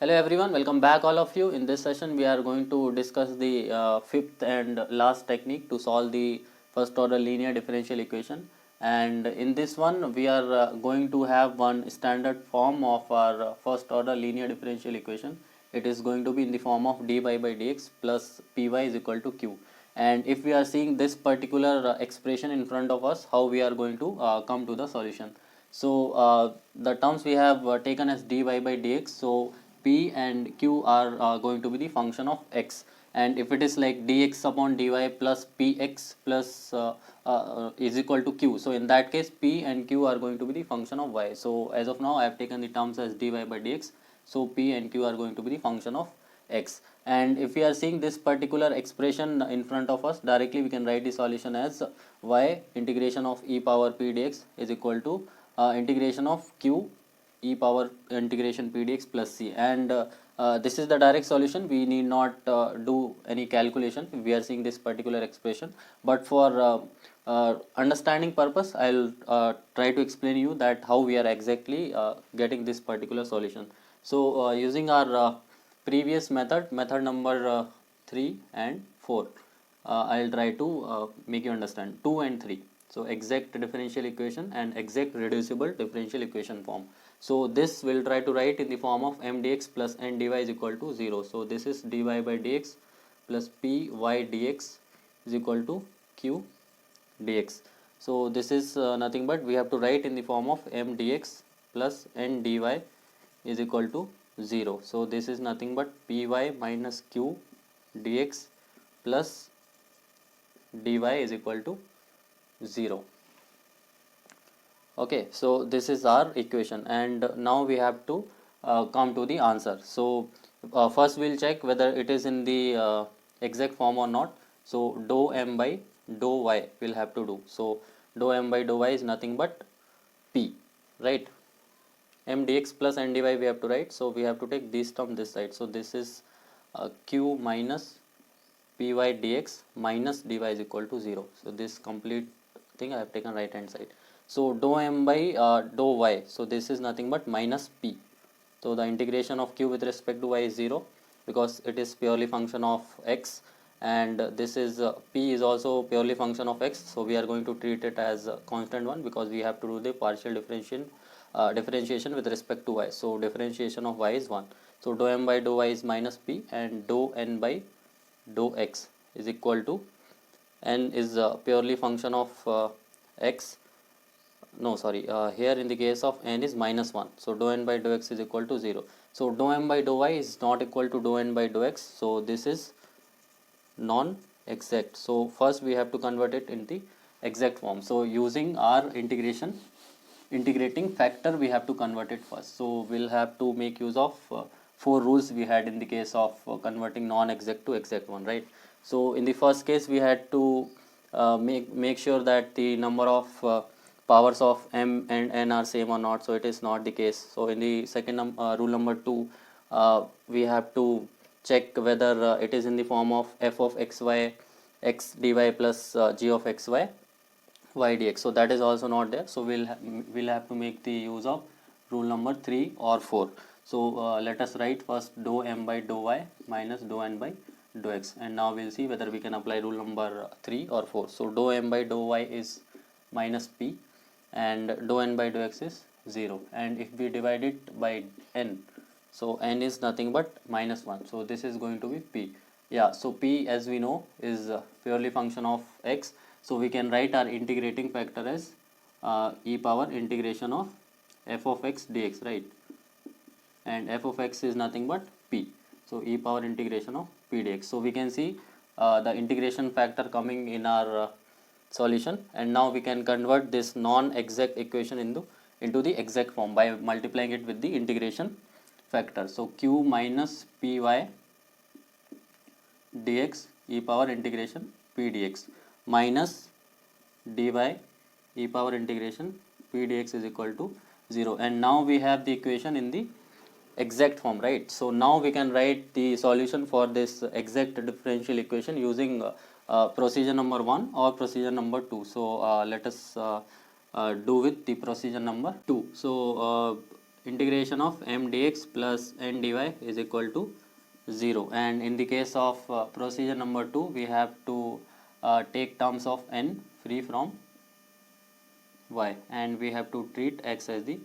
Hello everyone, welcome back all of you. In this session, we are going to discuss the fifth and last technique to solve the first order linear differential equation. And in this one, we are going to have one standard form of our first order linear differential equation. It is going to be in the form of dy by dx plus py is equal to q. And if we are seeing this particular expression in front of us, how we are going to come to the solution. So the terms we have taken as dy by dx. So p and q are going to be the function of x, and if it is like dx upon dy plus px plus is equal to q, so in that case p and q are going to be the function of y. So as of now I have taken the terms as dy by dx, so p and q are going to be the function of x. And if we are seeing this particular expression in front of us, directly we can write the solution as y integration of e power p dx is equal to integration of q e power integration p dx plus c. And this is the direct solution. We need not do any calculation if we are seeing this particular expression, but for understanding purpose I'll try to explain you that how we are exactly getting this particular solution. So using our previous method number 3 and 4, I'll try to make you understand 2 and 3. So exact differential equation and exact reducible differential equation form. So this will try to write in the form of m dx plus n dy is equal to 0. So this is dy by dx plus py dx is equal to q dx. So this is nothing but we have to write in the form of m dx plus n dy is equal to 0. So this is nothing but py minus q dx plus dy is equal to 0. Okay, so this is our equation, and now we have to come to the answer. So first we'll check whether it is in the exact form or not. So dou m by dou y we'll have to do. So dou m by dou y is nothing but p, right? M dx plus n dy we have to write, so we have to take this term this side. So this is q minus py dx minus dy is equal to 0. So this complete thing I have taken right hand side. So dou m by dou y, so this is nothing but minus p. So the integration of q with respect to y is 0 because it is purely function of x, and this is p is also purely function of x, so we are going to treat it as a constant one because we have to do the partial differentiation with respect to y. So differentiation of y is 1. So dou m by dou y is minus p, and dou n by dou x is equal to, n is purely function of x, no sorry, here in the case of n is minus 1. So dou n by dou x is equal to 0. So dou m by dou y is not equal to dou n by dou x, so this is non exact. So first we have to convert it in the exact form. So using our integrating factor we have to convert it first. So we'll have to make use of four rules we had in the case of converting non-exact to exact one, right? So in the first case we had to make sure that the number of powers of m and n are same or not. So it is not the case. So in the second rule number 2, we have to check whether it is in the form of f of xy x dy plus g of xy y dx. So that is also not there. So we'll have to make the use of rule number 3 or 4. So let us write first dou m by dou y minus dou n by dou x, and now we'll see whether we can apply rule number 3 or 4. So dou m by dou y is minus p, and dou n by dou x is 0, and if we divide it by n, so n is nothing but minus 1, so this is going to be p. Yeah, so p as we know is purely function of x, so we can write our integrating factor as e power integration of f of x dx, right? And f of x is nothing but p, so e power integration of p dx. So we can see the integration factor coming in our solution, and now we can convert this non-exact equation into the exact form by multiplying it with the integration factor. So q minus py dx e power integration p dx minus dy e power integration p dx is equal to 0, and now we have the equation in the exact form, right? So now we can write the solution for this exact differential equation using procedure number 1 or procedure number 2. So let us do with the procedure number 2. So integration of m dx plus n dy is equal to 0, and in the case of procedure number 2, we have to take terms of n free from y, and we have to treat x as the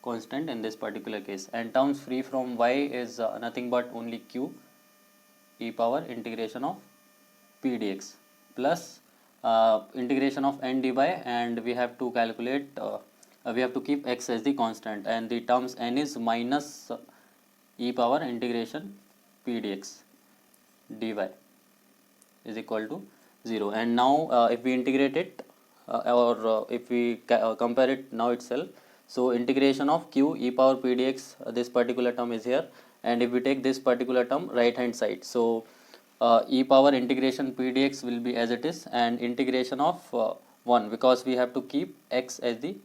constant in this particular case, and terms free from y is nothing but only q e power integration of p dx plus integration of n dy, and we have to calculate we have to keep x as the constant, and the terms n is minus e power integration p dx dy is equal to 0. And now if we integrate it or if we compare it now itself, so integration of q e power p dx, this particular term is here, and if we take this particular term right hand side, so e power integration p dx will be as it is, and integration of 1, because we have to keep x as the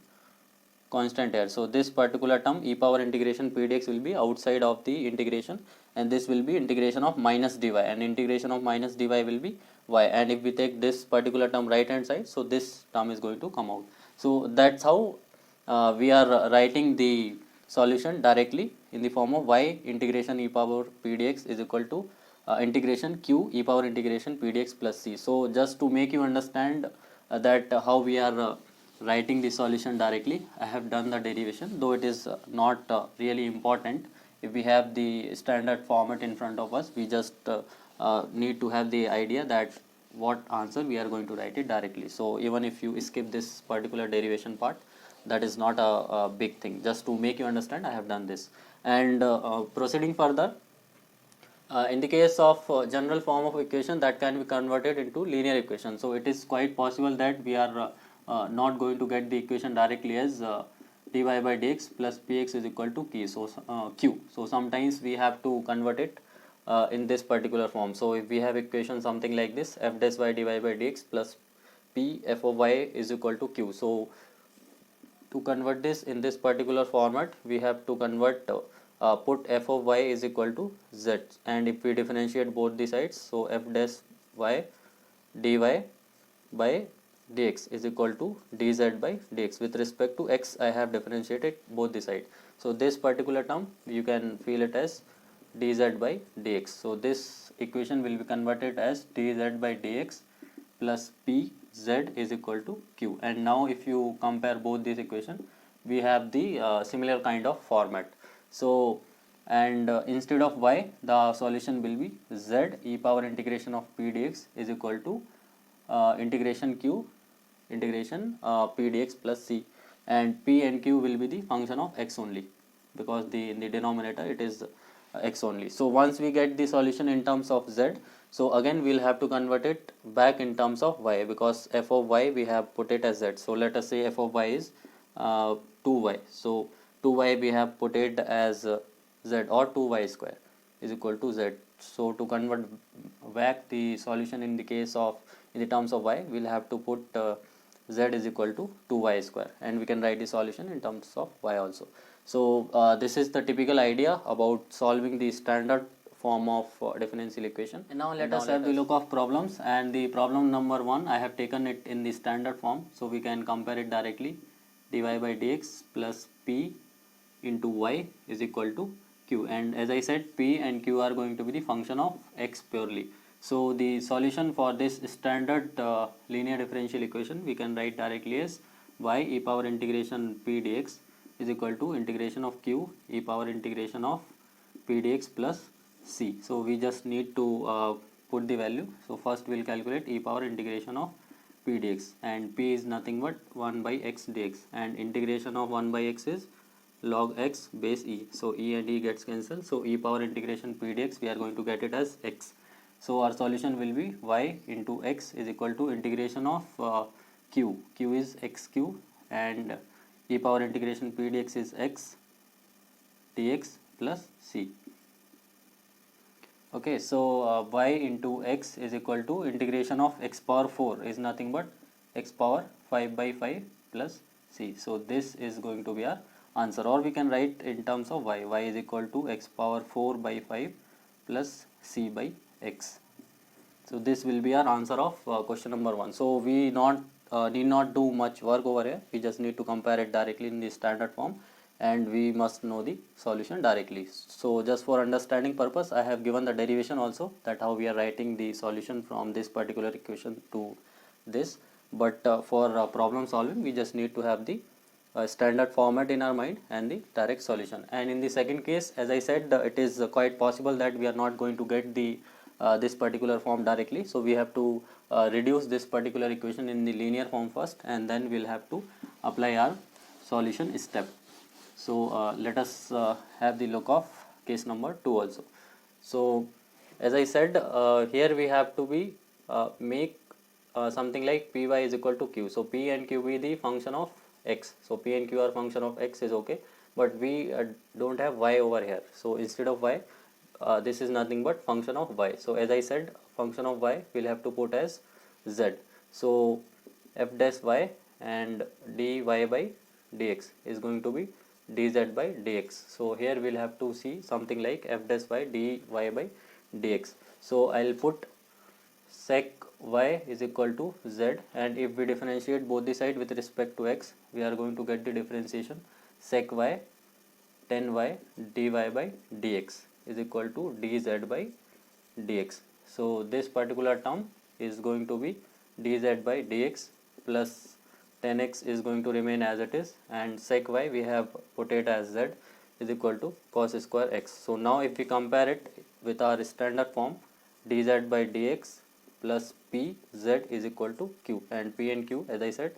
constant here, so this particular term e power integration p dx will be outside of the integration, and this will be integration of minus dy, and integration of minus dy will be y, and if we take this particular term right hand side, so this term is going to come out. So that's how we are writing the solution directly in the form of y integration e power p dx is equal to integration q e power integration p dx plus c. So just to make you understand that how we are writing the solution directly, I have done the derivation, though it is not really important. If we have the standard format in front of us, we just need to have the idea that what answer we are going to write it directly. So even if you skip this particular derivation part, that is not a big thing. Just to make you understand, I have done this. And proceeding further, in the case of general form of equation, that can be converted into linear equation. So it is quite possible that we are not going to get the equation directly as dy by dx plus px is equal to q. So sometimes we have to convert it in this particular form. So if we have equation something like this, f dash y dy by dx plus p f of y is equal to q. So to convert this in this particular format, we have to convert put f of y is equal to z, and if we differentiate both the sides, so f dash y dy by dx is equal to dz by dx. With respect to x, I have differentiated both the sides, so this particular term you can feel it as dz by dx. So this equation will be converted as dz by dx plus p z is equal to q, and now if you compare both these equations, we have the similar kind of format. So and instead of y, the solution will be z e power integration of p dx is equal to integration q integration p dx plus c, and p and q will be the function of x only, because in the denominator it is x only. So once we get the solution in terms of z, so again we'll have to convert it back in terms of y, because f of y we have put it as z. So let us say f of y is 2y, so 2y we have put it as z, or 2y square is equal to z. So to convert back the solution in the case of in the terms of y, we'll have to put z is equal to 2y square, and we can write the solution in terms of y also. So this is the typical idea about solving the standard form of differential equation. And now let us have the look of problems, and the problem number 1, I have taken it in the standard form, so we can compare it directly. Dy by dx plus p into y is equal to q, and as I said, p and q are going to be the function of x purely. So the solution for this standard linear differential equation we can write directly as y e power integration p dx is equal to integration of q e power integration of p dx plus c. So we just need to put the value. So first we'll calculate e power integration of p dx, and p is nothing but 1 by x dx, and integration of 1 by x is log x base e. So e and e gets cancelled, so e power integration p dx we are going to get it as x. So our solution will be y into x is equal to integration of q is x cube, and e power integration p dx is x dx plus c. Okay, so y into x is equal to integration of x power 4 is nothing but x power 5 by 5 plus c. So this is going to be our answer, or we can write in terms of y is equal to x power 4 by 5 plus c by x. So this will be our answer of question number 1. So we need not do much work over here, we just need to compare it directly in the standard form, and we must know the solution directly. So just for understanding purpose, I have given the derivation also, that how we are writing the solution from this particular equation to this. But for problem solving, we just need to have the standard format in our mind and the direct solution. And in the second case, as I said, it is quite possible that we are not going to get the this particular form directly. So we have to reduce this particular equation in the linear form first, and then we'll have to apply our solution step. So let us have the look of case number 2 also. So as I said, here we have to be make something like py is equal to q. So p and q be the function of x. So p and q are function of x is okay, but we don't have y over here. So instead of y, this is nothing but function of y. So as I said, function of y we'll have to put as z. So f dash y and dy by dx is going to be dz by dx. So here we'll have to see something like f dash y dy by dx. So I'll put sec y is equal to z, and if we differentiate both the side with respect to x, we are going to get the differentiation sec y tan y dy by dx is equal to dz by dx. So this particular term is going to be dz by dx plus tan x is going to remain as it is, and sec y we have put it as z is equal to cos square x. So now if we compare it with our standard form, dz by dx plus p z is equal to q, and p and q as I said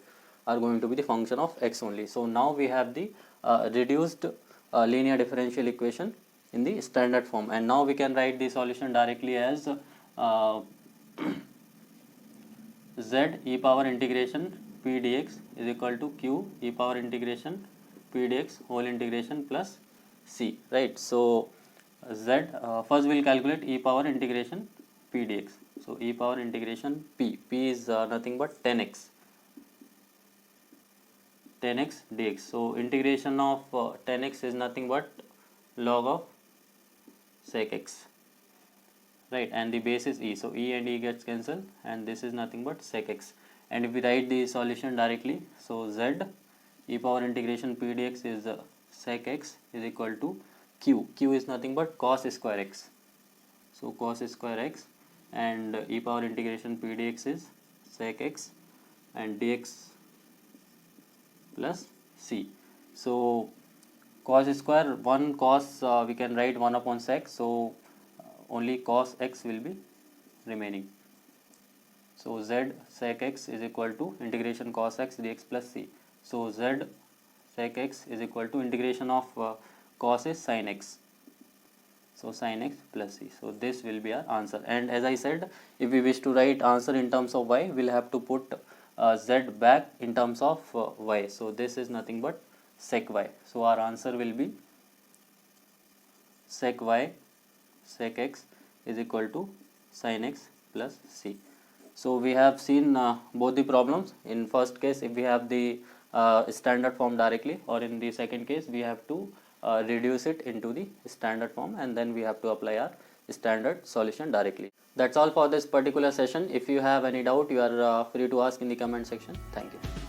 are going to be the function of x only. So now we have the reduced linear differential equation in the standard form, and now we can write the solution directly as z e power integration p dx is equal to q e power integration p dx whole integration plus c, right? So z first we'll calculate e power integration p dx. So e power integration p is nothing but 10x dx. So integration of 10x is nothing but log of sec x, right? And the base is e, so e and e gets cancelled, and this is nothing but sec x. And if we write the solution directly, so z e power integration p dx is sec x is equal to q is nothing but cos square x. So cos square x, and e power integration p dx is sec x and dx plus c. So cos square, 1 cos we can write 1 upon sec, so only cos x will be remaining. So z sec x is equal to integration cos x dx plus c. So z sec x is equal to integration of cos is sin x. So sin x plus c. So this will be our answer. And as I said, if we wish to write answer in terms of y, we'll have to put z back in terms of y. So this is nothing but sec y. So our answer will be sec y sec x is equal to sin x plus c. So we have seen both the problems. In first case, if we have the standard form directly, or in the second case we have to reduce it into the standard form, and then we have to apply our standard solution directly. That's all for this particular session. If you have any doubt, you are free to ask in the comment section. Thank you.